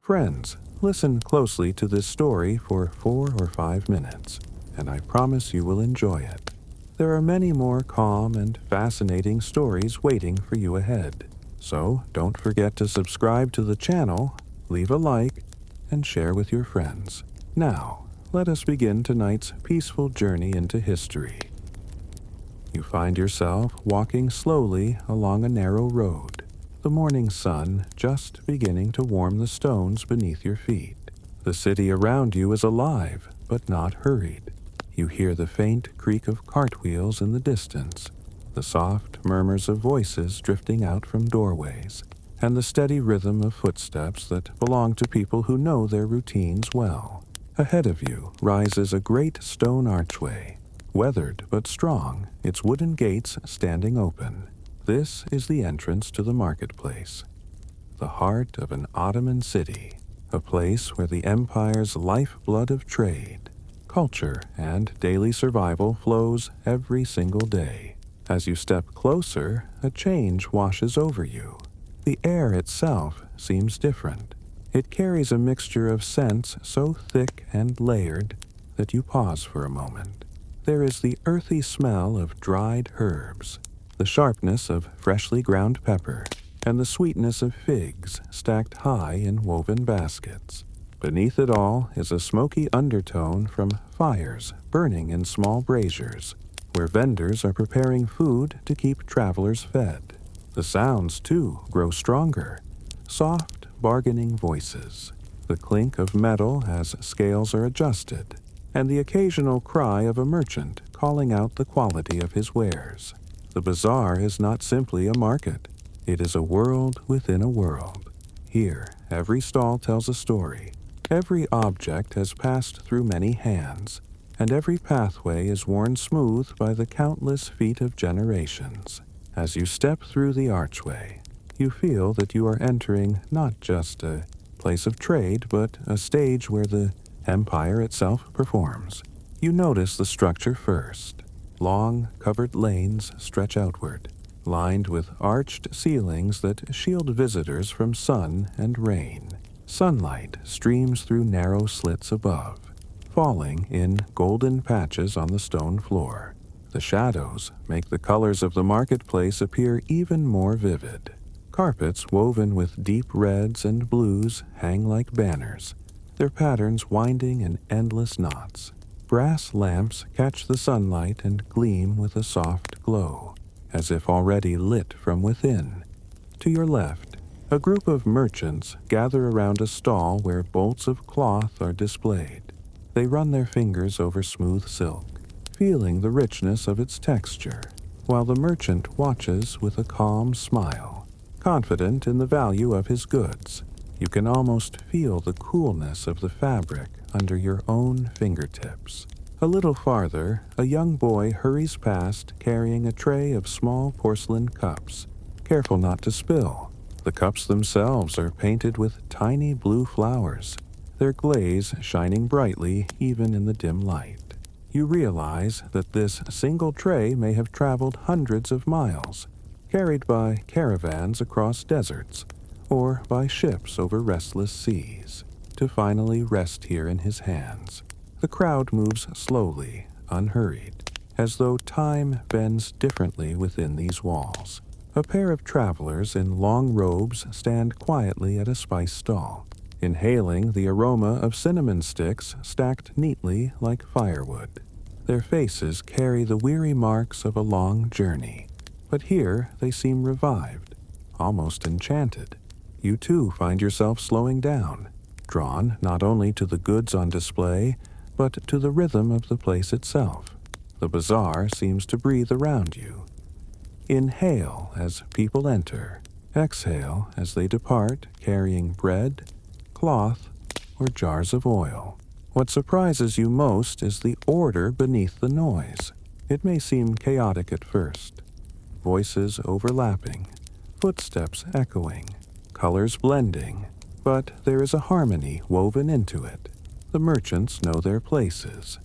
Friends, listen closely to this story for 4 or 5 minutes, and I promise you will enjoy it. There are many more calm and fascinating stories waiting for you ahead. So don't forget to subscribe to the channel, leave a like, and share with your friends. Now, let us begin tonight's peaceful journey into history. You find yourself walking slowly along a narrow road, the morning sun just beginning to warm the stones beneath your feet. The city around you is alive, but not hurried. You hear the faint creak of cartwheels in the distance, the soft murmurs of voices drifting out from doorways, and the steady rhythm of footsteps that belong to people who know their routines well. Ahead of you rises a great stone archway, weathered but strong, its wooden gates standing open. This is the entrance to the marketplace, the heart of an Ottoman city, a place where the empire's lifeblood of trade, culture, and daily survival flows every single day. As you step closer, a change washes over you. The air itself seems different. It carries a mixture of scents so thick and layered that you pause for a moment. There is the earthy smell of dried herbs, the sharpness of freshly ground pepper, and the sweetness of figs stacked high in woven baskets. Beneath it all is a smoky undertone from fires burning in small braziers, where vendors are preparing food to keep travelers fed. The sounds, too, grow stronger. Soft, bargaining voices, the clink of metal as scales are adjusted, and the occasional cry of a merchant calling out the quality of his wares. The bazaar is not simply a market. It is a world within a world. Here, every stall tells a story. Every object has passed through many hands, and every pathway is worn smooth by the countless feet of generations. As you step through the archway, you feel that you are entering not just a place of trade, but a stage where the empire itself performs. You notice the structure first. Long, covered lanes stretch outward, lined with arched ceilings that shield visitors from sun and rain. Sunlight streams through narrow slits above, falling in golden patches on the stone floor. The shadows make the colors of the marketplace appear even more vivid. Carpets woven with deep reds and blues hang like banners, their patterns winding in endless knots. Brass lamps catch the sunlight and gleam with a soft glow, as if already lit from within. To your left, a group of merchants gather around a stall where bolts of cloth are displayed. They run their fingers over smooth silk, feeling the richness of its texture, while the merchant watches with a calm smile, confident in the value of his goods. You can almost feel the coolness of the fabric under your own fingertips. A little farther, a young boy hurries past carrying a tray of small porcelain cups, careful not to spill. The cups themselves are painted with tiny blue flowers, their glaze shining brightly even in the dim light. You realize that this single tray may have traveled hundreds of miles, carried by caravans across deserts, or by ships over restless seas, to finally rest here in his hands. The crowd moves slowly, unhurried, as though time bends differently within these walls. A pair of travelers in long robes stand quietly at a spice stall, inhaling the aroma of cinnamon sticks stacked neatly like firewood. Their faces carry the weary marks of a long journey, but here they seem revived, almost enchanted. You too find yourself slowing down, drawn not only to the goods on display, but to the rhythm of the place itself. The bazaar seems to breathe around you. Inhale as people enter. Exhale as they depart, carrying bread, cloth, or jars of oil. What surprises you most is the order beneath the noise. It may seem chaotic at first. Voices overlapping, footsteps echoing, colors blending, but there is a harmony woven into it. The merchants know their places,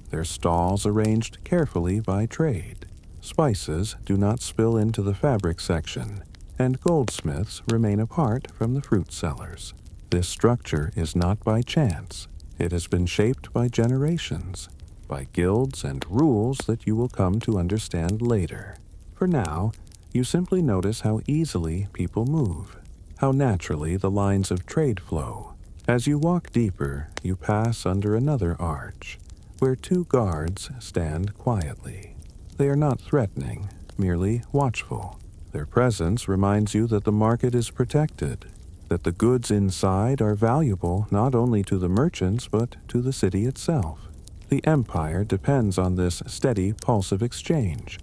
their stalls arranged carefully by trade. Spices do not spill into the fabric section, and goldsmiths remain apart from the fruit sellers. This structure is not by chance. It has been shaped by generations, by guilds and rules that you will come to understand later. For now, you simply notice how easily people move, how naturally the lines of trade flow. As you walk deeper, you pass under another arch, where two guards stand quietly. They are not threatening, merely watchful. Their presence reminds you that the market is protected, that the goods inside are valuable not only to the merchants but to the city itself. The empire depends on this steady pulse of exchange.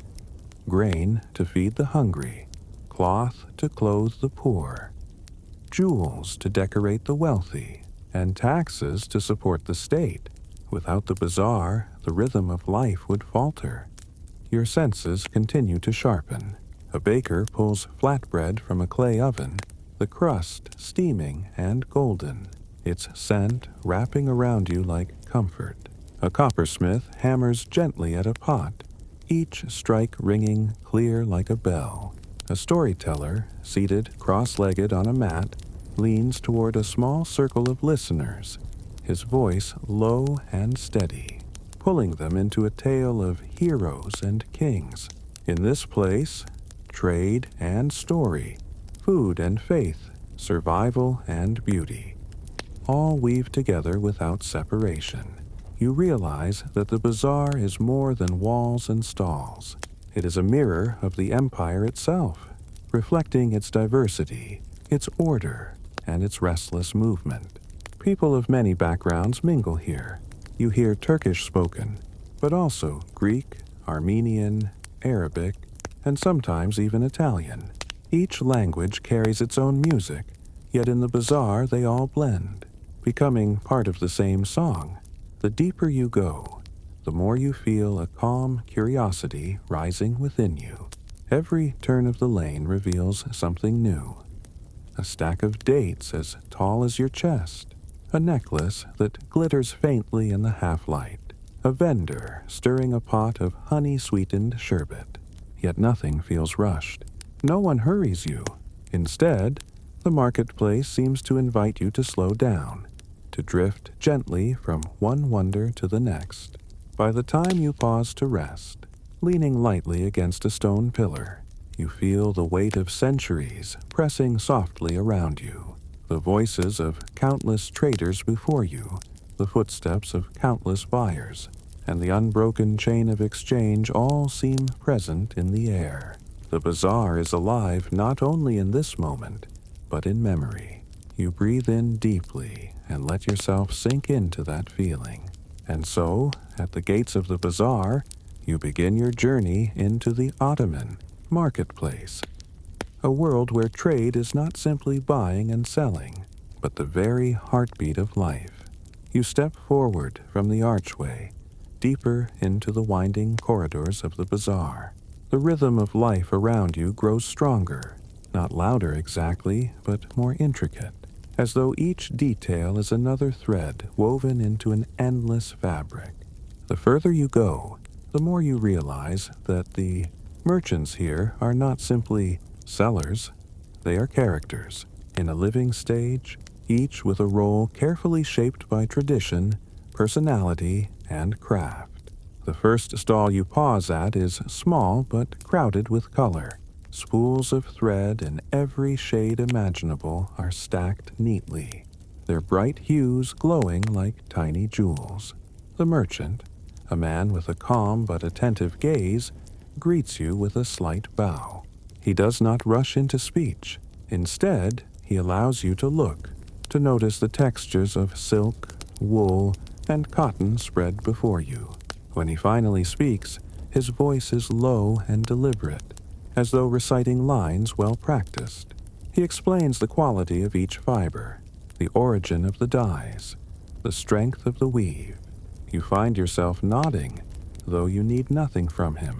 Grain to feed the hungry, cloth to clothe the poor, jewels to decorate the wealthy, and taxes to support the state. Without the bazaar, the rhythm of life would falter. Your senses continue to sharpen. A baker pulls flatbread from a clay oven, the crust steaming and golden, its scent wrapping around you like comfort. A coppersmith hammers gently at a pot, each strike ringing clear like a bell. A storyteller, seated cross-legged on a mat, leans toward a small circle of listeners, his voice low and steady, pulling them into a tale of heroes and kings. In this place, trade and story, food and faith, survival and beauty, all weave together without separation. You realize that the bazaar is more than walls and stalls. It is a mirror of the empire itself, reflecting its diversity, its order, and its restless movement. People of many backgrounds mingle here. You hear Turkish spoken, but also Greek, Armenian, Arabic, and sometimes even Italian. Each language carries its own music, yet in the bazaar they all blend, becoming part of the same song. The deeper you go, the more you feel a calm curiosity rising within you. Every turn of the lane reveals something new. A stack of dates as tall as your chest, a necklace that glitters faintly in the half-light, a vendor stirring a pot of honey-sweetened sherbet. Yet nothing feels rushed. No one hurries you. Instead, the marketplace seems to invite you to slow down, to drift gently from one wonder to the next. By the time you pause to rest, leaning lightly against a stone pillar, you feel the weight of centuries pressing softly around you, the voices of countless traders before you, the footsteps of countless buyers, and the unbroken chain of exchange all seem present in the air. The bazaar is alive not only in this moment, but in memory. You breathe in deeply and let yourself sink into that feeling. And so, at the gates of the bazaar, you begin your journey into the Ottoman marketplace, a world where trade is not simply buying and selling, but the very heartbeat of life. You step forward from the archway, deeper into the winding corridors of the bazaar. The rhythm of life around you grows stronger, not louder exactly, but more intricate, as though each detail is another thread woven into an endless fabric. The further you go, the more you realize that the merchants here are not simply sellers, they are characters in a living stage, each with a role carefully shaped by tradition, personality, and craft. The first stall you pause at is small but crowded with color. Spools of thread in every shade imaginable are stacked neatly, their bright hues glowing like tiny jewels. The merchant, a man with a calm but attentive gaze, greets you with a slight bow. He does not rush into speech. Instead, he allows you to look, to notice the textures of silk, wool, and cotton spread before you. When he finally speaks, his voice is low and deliberate, as though reciting lines well practiced. He explains the quality of each fiber, the origin of the dyes, the strength of the weave. You find yourself nodding, though you need nothing from him.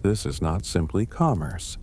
This is not simply commerce.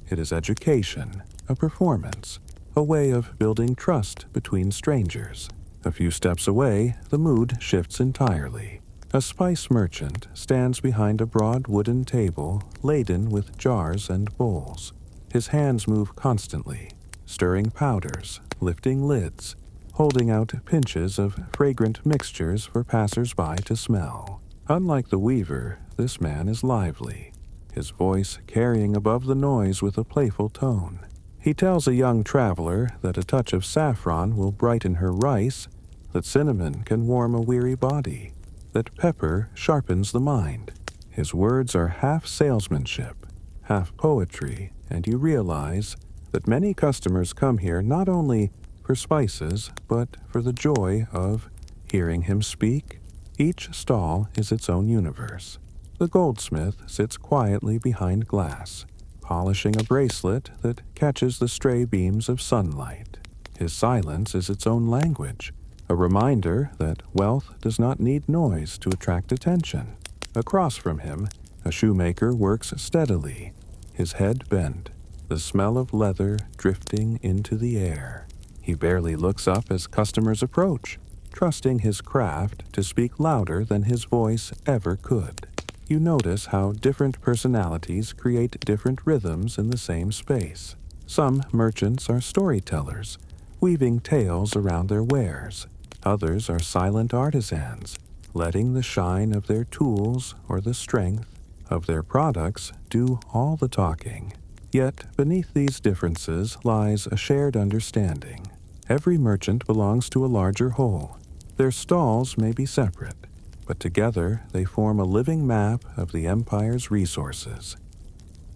It is education, a performance, a way of building trust between strangers. A few steps away, the mood shifts entirely. A spice merchant stands behind a broad wooden table laden with jars and bowls. His hands move constantly, stirring powders, lifting lids, holding out pinches of fragrant mixtures for passers-by to smell. Unlike the weaver, this man is lively, his voice carrying above the noise with a playful tone. He tells a young traveler that a touch of saffron will brighten her rice, that cinnamon can warm a weary body, that pepper sharpens the mind. His words are half salesmanship, half poetry, and you realize that many customers come here not only for spices, but for the joy of hearing him speak. Each stall is its own universe. The goldsmith sits quietly behind glass, polishing a bracelet that catches the stray beams of sunlight. His silence is its own language, a reminder that wealth does not need noise to attract attention. Across from him, a shoemaker works steadily, his head bent, the smell of leather drifting into the air. He barely looks up as customers approach, trusting his craft to speak louder than his voice ever could. You notice how different personalities create different rhythms in the same space. Some merchants are storytellers, weaving tales around their wares. Others are silent artisans, letting the shine of their tools or the strength of their products do all the talking. Yet beneath these differences lies a shared understanding. Every merchant belongs to a larger whole. Their stalls may be separate, but together they form a living map of the empire's resources.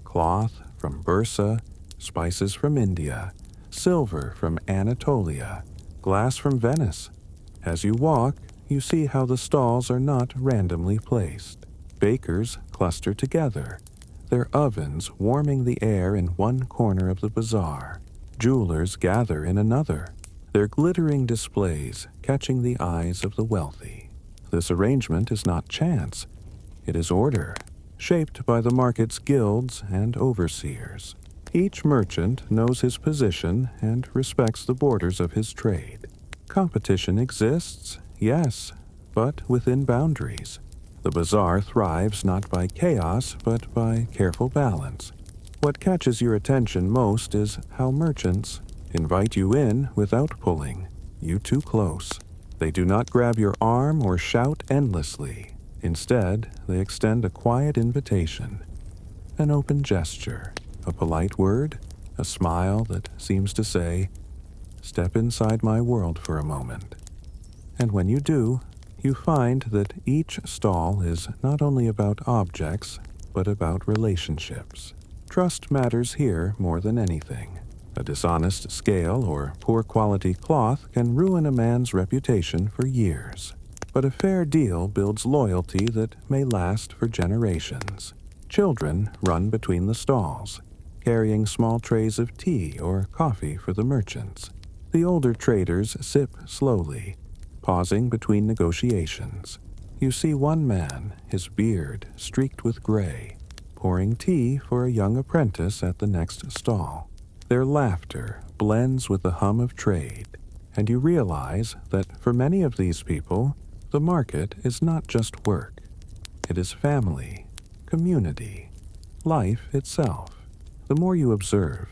Cloth from Bursa, spices from India, silver from Anatolia, glass from Venice. As you walk, you see how the stalls are not randomly placed. Bakers cluster together, their ovens warming the air in one corner of the bazaar. Jewelers gather in another, their glittering displays catching the eyes of the wealthy. This arrangement is not chance. It is order, shaped by the market's guilds and overseers. Each merchant knows his position and respects the borders of his trade. Competition exists, yes, but within boundaries. The bazaar thrives not by chaos, but by careful balance. What catches your attention most is how merchants invite you in without pulling you too close. They do not grab your arm or shout endlessly. Instead, they extend a quiet invitation, an open gesture, a polite word, a smile that seems to say, "Step inside my world for a moment." And when you do, you find that each stall is not only about objects, but about relationships. Trust matters here more than anything. A dishonest scale or poor quality cloth can ruin a man's reputation for years. But a fair deal builds loyalty that may last for generations. Children run between the stalls, carrying small trays of tea or coffee for the merchants. The older traders sip slowly, pausing between negotiations. You see one man, his beard streaked with gray, pouring tea for a young apprentice at the next stall. Their laughter blends with the hum of trade, and you realize that for many of these people, the market is not just work. It is family, community, life itself. The more you observe,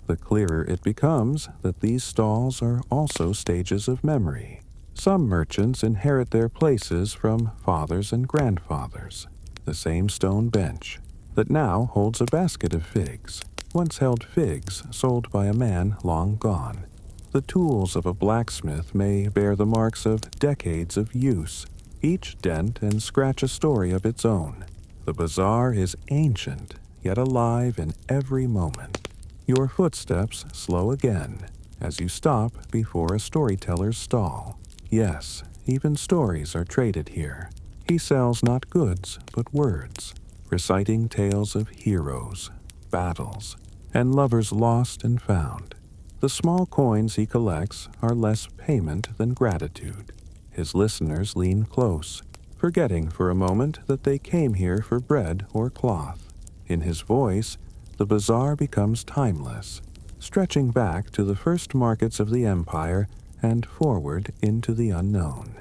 the clearer it becomes that these stalls are also stages of memory. Some merchants inherit their places from fathers and grandfathers. The same stone bench that now holds a basket of figs once held figs sold by a man long gone. The tools of a blacksmith may bear the marks of decades of use, each dent and scratch a story of its own. The bazaar is ancient, yet alive in every moment. Your footsteps slow again as you stop before a storyteller's stall. Yes, even stories are traded here. He sells not goods, but words, reciting tales of heroes, battles, and lovers lost and found. The small coins he collects are less payment than gratitude. His listeners lean close, forgetting for a moment that they came here for bread or cloth. In his voice, the bazaar becomes timeless, stretching back to the first markets of the empire and forward into the unknown.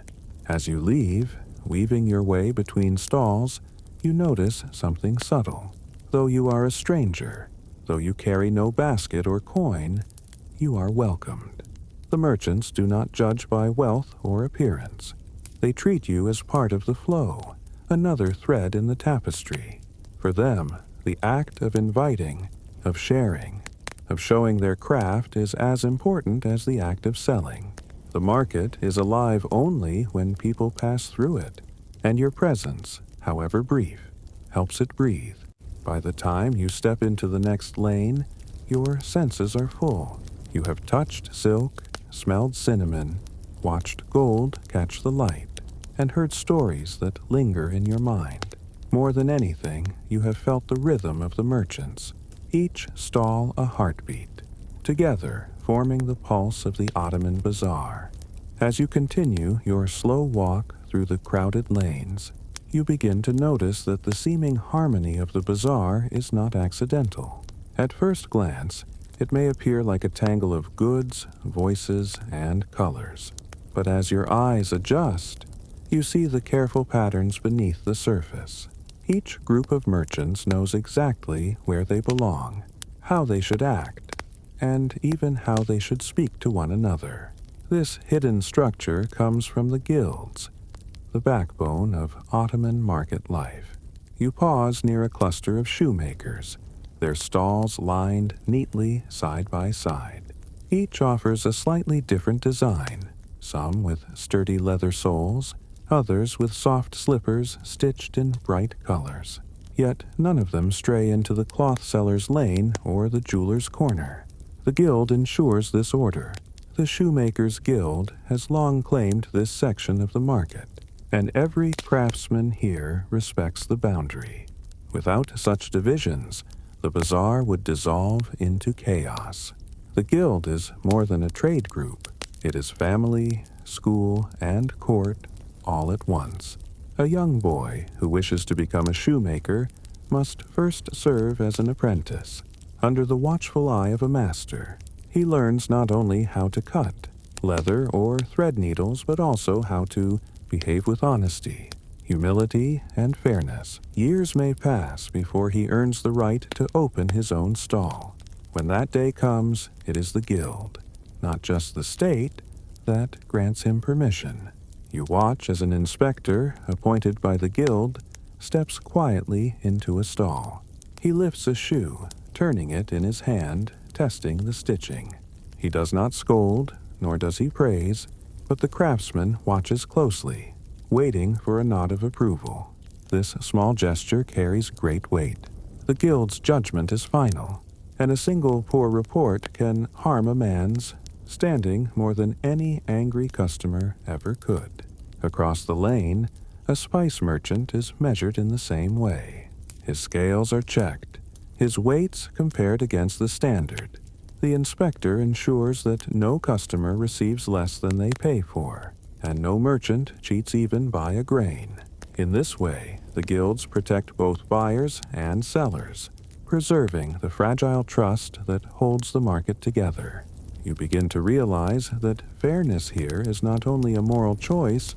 As you leave, weaving your way between stalls, you notice something subtle. Though you are a stranger, though you carry no basket or coin, you are welcomed. The merchants do not judge by wealth or appearance. They treat you as part of the flow, another thread in the tapestry. For them, the act of inviting, of sharing, of showing their craft is as important as the act of selling. The market is alive only when people pass through it, and your presence, however brief, helps it breathe. By the time you step into the next lane, your senses are full. You have touched silk, smelled cinnamon, watched gold catch the light, and heard stories that linger in your mind. More than anything, you have felt the rhythm of the merchants, each stall a heartbeat, together forming the pulse of the Ottoman bazaar. As you continue your slow walk through the crowded lanes, you begin to notice that the seeming harmony of the bazaar is not accidental. At first glance, it may appear like a tangle of goods, voices, and colors. But as your eyes adjust, you see the careful patterns beneath the surface. Each group of merchants knows exactly where they belong, how they should act, and even how they should speak to one another. This hidden structure comes from the guilds, the backbone of Ottoman market life. You pause near a cluster of shoemakers, their stalls lined neatly side by side. Each offers a slightly different design, some with sturdy leather soles, others with soft slippers stitched in bright colors. Yet none of them stray into the cloth seller's lane or the jeweler's corner. The guild ensures this order. The Shoemakers Guild has long claimed this section of the market, and every craftsman here respects the boundary. Without such divisions, the bazaar would dissolve into chaos. The guild is more than a trade group. It is family, school, and court all at once. A young boy who wishes to become a shoemaker must first serve as an apprentice. Under the watchful eye of a master, he learns not only how to cut leather or thread needles, but also how to behave with honesty, humility, and fairness. Years may pass before he earns the right to open his own stall. When that day comes, it is the guild, not just the state, that grants him permission. You watch as an inspector, appointed by the guild, steps quietly into a stall. He lifts a shoe, turning it in his hand, testing the stitching. He does not scold, nor does he praise, but the craftsman watches closely, waiting for a nod of approval. This small gesture carries great weight. The guild's judgment is final, and a single poor report can harm a man's standing more than any angry customer ever could. Across the lane, a spice merchant is measured in the same way. His scales are checked, his weights compared against the standard. The inspector ensures that no customer receives less than they pay for, and no merchant cheats even by a grain. In this way, the guilds protect both buyers and sellers, preserving the fragile trust that holds the market together. You begin to realize that fairness here is not only a moral choice,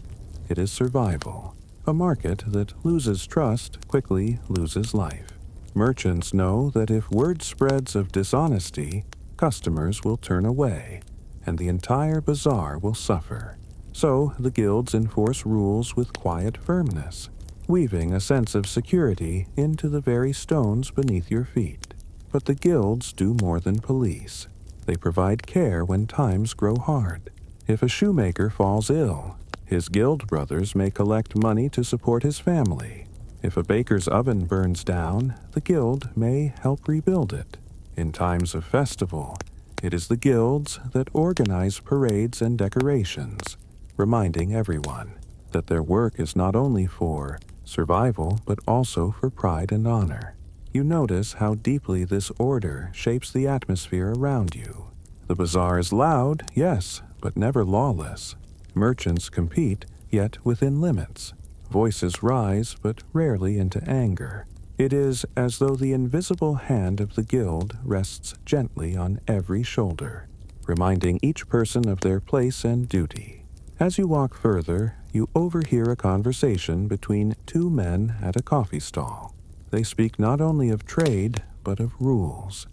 it is survival. A market that loses trust quickly loses life. Merchants know that if word spreads of dishonesty, customers will turn away, and the entire bazaar will suffer. So the guilds enforce rules with quiet firmness, weaving a sense of security into the very stones beneath your feet. But the guilds do more than police. They provide care when times grow hard. If a shoemaker falls ill, his guild brothers may collect money to support his family. If a baker's oven burns down, the guild may help rebuild it. In times of festival, it is the guilds that organize parades and decorations, reminding everyone that their work is not only for survival, but also for pride and honor. You notice how deeply this order shapes the atmosphere around you. The bazaar is loud, yes, but never lawless. Merchants compete, yet within limits. Voices rise, but rarely into anger. It is as though the invisible hand of the guild rests gently on every shoulder, reminding each person of their place and duty. As you walk further, you overhear a conversation between two men at a coffee stall. They speak not only of trade, but of rules.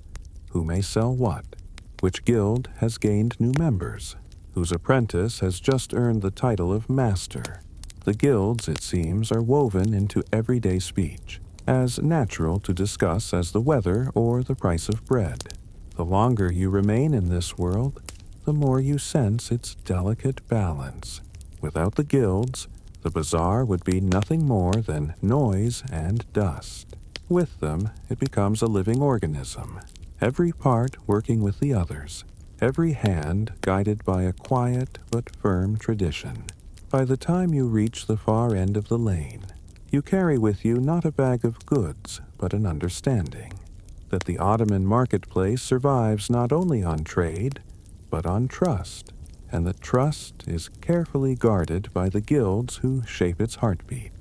Who may sell what? Which guild has gained new members? whose apprentice has just earned the title of master. The guilds, it seems, are woven into everyday speech, as natural to discuss as the weather or the price of bread. The longer you remain in this world, the more you sense its delicate balance. Without the guilds, the bazaar would be nothing more than noise and dust. With them, it becomes a living organism, every part working with the others, every hand guided by a quiet but firm tradition. By the time you reach the far end of the lane, you carry with you not a bag of goods, but an understanding that the Ottoman marketplace survives not only on trade, but on trust, and that trust is carefully guarded by the guilds who shape its heartbeat.